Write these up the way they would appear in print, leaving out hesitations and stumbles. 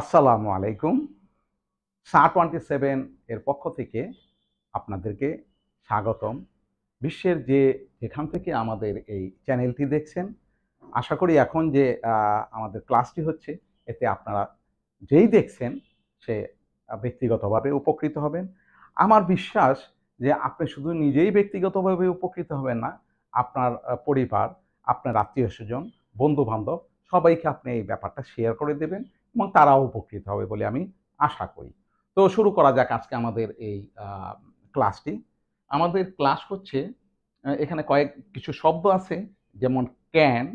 আসসালামু আলাইকুম। SAR-27 এর পক্ষ থেকে আপনাদেরকে স্বাগতম। বিশ্বের যেখান থেকে আমাদের এই চ্যানেলটি দেখছেন, আশা করি এখন যে আমাদের ক্লাসটি হচ্ছে, এতে আপনারা যেই দেখছেন সে ব্যক্তিগতভাবে উপকৃত হবেন। আমার বিশ্বাস যে আপনি শুধু নিজেই ব্যক্তিগতভাবে উপকৃত হবেন না, আপনার পরিবার, আপনার আত্মীয়স্বজন, বন্ধু-বান্ধব সবাইকে আপনি এই ব্যাপারটা শেয়ার করে দেবেন এবং তারাও উপকৃত হবে বলে আমি আশা করি। তো শুরু করা যাক আজকে আমাদের এই ক্লাসটি। আমাদের ক্লাস হচ্ছে এখানে কিছু শব্দ আছে, যেমন can,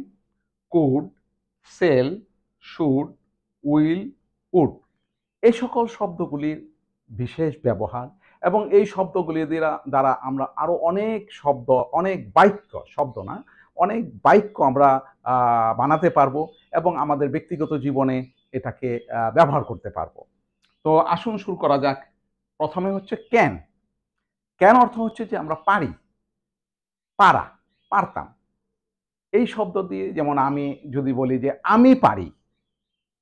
could, shall, should, will, would. এই সকল শব্দগুলির বিশেষ ব্যবহার এবং এই শব্দগুলি দ্বারা আমরা আরো অনেক শব্দ, অনেক বাক্য, শব্দ না, অনেক বাক্য আমরা বানাতে পারবো এবং আমাদের ব্যক্তিগত জীবনে এটাকে ব্যবহার করতে পারবো। তো আসুন শুরু করা যাক। প্রথমে হচ্ছে ক্যান। ক্যান অর্থ হচ্ছে যে আমরা পারি, পারা, পারতাম। এই শব্দ দিয়ে যেমন আমি যদি বলি যে আমি পারি,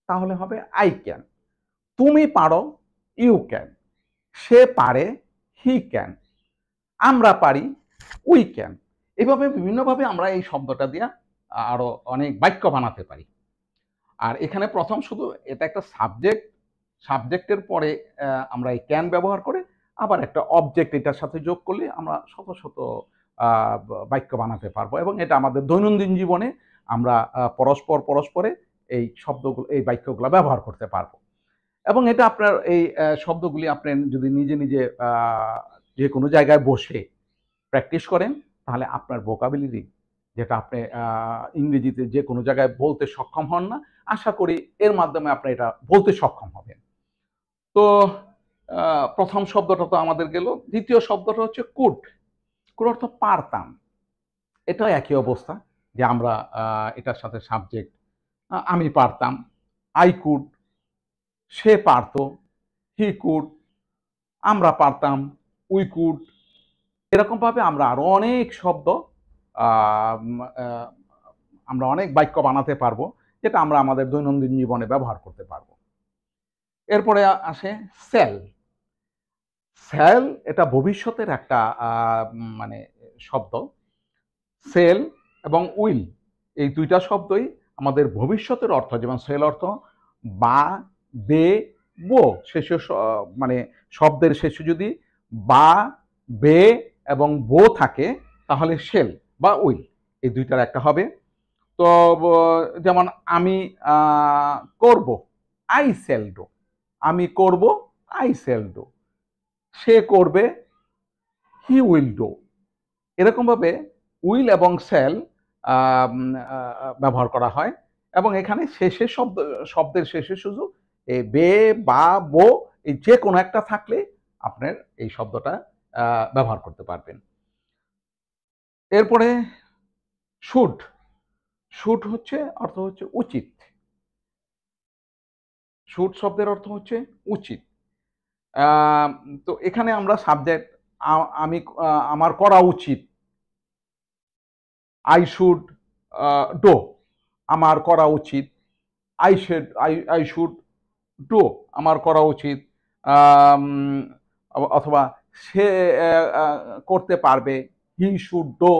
তাহলে হবে আই ক্যান। তুমি পারো, ইউ ক্যান। সে পারে, হি ক্যান। আমরা পারি, উই ক্যান। এভাবে বিভিন্নভাবে আমরা এই শব্দটা দিয়ে আরো অনেক বাক্য বানাতে পারি। আর এখানে প্রথম শুধু এটা একটা সাবজেক্ট, সাবজেক্টের পরে আমরা এই ক্যান ব্যবহার করে আবার একটা অবজেক্ট এটার সাথে যোগ করলে আমরা শত শত বাক্য বানাতে পারবো এবং এটা আমাদের দৈনন্দিন জীবনে আমরা পরস্পরে এই শব্দগুলো, এই বাক্যগুলো ব্যবহার করতে পারবো। এবং এটা আপনার এই শব্দগুলি আপনি যদি নিজে নিজে যে কোনো জায়গায় বসে প্র্যাকটিস করেন, তাহলে আপনার ভোকাবুলারি, যেটা আপনি ইংরেজিতে যে কোনো জায়গায় বলতে সক্ষম হন না, আশা করি এর মাধ্যমে আপনি এটা বলতে সক্ষম হবেন। তো প্রথম শব্দটা তো আমাদের গেল। দ্বিতীয় শব্দটা হচ্ছে কুড। কুড অর্থ পারতাম। এটাও একই অবস্থা, যে আমরা এটার সাথে সাবজেক্ট, আমি পারতাম, আই কুড, সে পারত, হি কুড, আমরা পারতাম, উই কুড। এরকমভাবে আমরা আরো অনেক শব্দ, আমরা অনেক বাক্য বানাতে পারবো, যেটা আমরা আমাদের দৈনন্দিন জীবনে ব্যবহার করতে পারবো। এরপরে আসে সেল। সেল এটা ভবিষ্যতের একটা মানে শব্দ। সেল এবং উইল, এই দুইটা শব্দই আমাদের ভবিষ্যতের অর্থ। যেমন সেল অর্থ বা, বে, বো, শেষে মানে শব্দের শেষে যদি বা, বে এবং বো থাকে, তাহলে সেল বা উইল, এই দুইটার একটা হবে। তো যেমন আমি করব, আই সেল ডো। আমি করব, আই সেল ডো। সে করবে, হি উইল ডো। এরকমভাবে উইল এবং সেল ব্যবহার করা হয় এবং এখানে শেষে শব্দের শেষে শুধু এই বে বা বো, এই যে কোনো একটা থাকলে আপনার এই শব্দটা ব্যবহার করতে পারবেন। এরপরে শুড। শুড হচ্ছে অর্থ হচ্ছে উচিত। শুড শব্দের অর্থ হচ্ছে উচিত। আম তো এখানে আমরা সাবজেক্ট, আমি, আমার করা উচিত। I should do, আমার করা উচিত। I should do, আমার করা উচিত। আম অথবা সে করতে পারবে, he should do।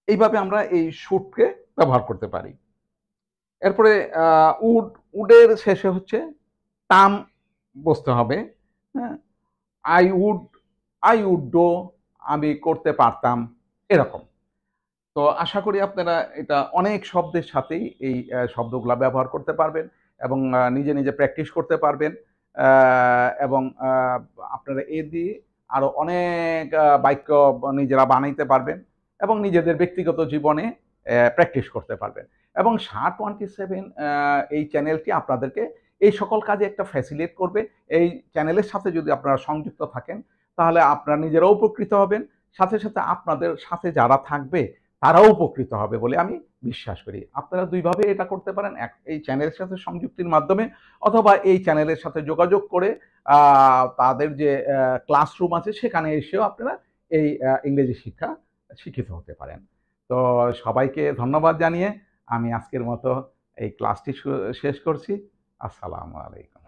এইভাবে আমরা এই should কে ব্যবহার করতে পারি। এরপরে would, এর শেষে হচ্ছে টার্ম বসতে হবে। হ্যাঁ? I would, I would do, আমি করতে পারতাম, এরকম। তো আশা করি আপনারা এটা অনেক শব্দের সাথেই এই শব্দগুলা ব্যবহার করতে পারবেন এবং নিজে নিজে প্র্যাকটিস করতে পারবেন। এবং আপনারা এ দিয়ে আরো অনেক বাক্য নিজেরা বানাইতে পারবেন এবং নিজেদের ব্যক্তিগত জীবনে প্র্যাকটিস করতে পারবেন। এবং SAR-27 এই চ্যানেলটি আপনাদেরকে এই সকল কাজে একটা ফ্যাসিলিটেট করবে। এই চ্যানেলের সাথে যদি আপনারা সংযুক্ত থাকেন, তাহলে আপনারা নিজেরাও উপকৃত হবেন, সাথে সাথে আপনাদের সাথে যারা থাকবে তারাও উপকৃত হবে বলে আমি বিশ্বাস করি। আপনারা দুইভাবে এটা করতে পারেন, এই চ্যানেলের সাথে সংযুক্তির মাধ্যমে, অথবা এই চ্যানেলের সাথে যোগাযোগ করে তাদের যে ক্লাসরুম আছে সেখানে এসেও আপনারা এই ইংরেজি শিক্ষা শিক্ষিত হতে পারেন। তো সবাইকে ধন্যবাদ জানিয়ে আমি আজকের মতো এই ক্লাসটি শেষ করছি। আসসালামু আলাইকুম।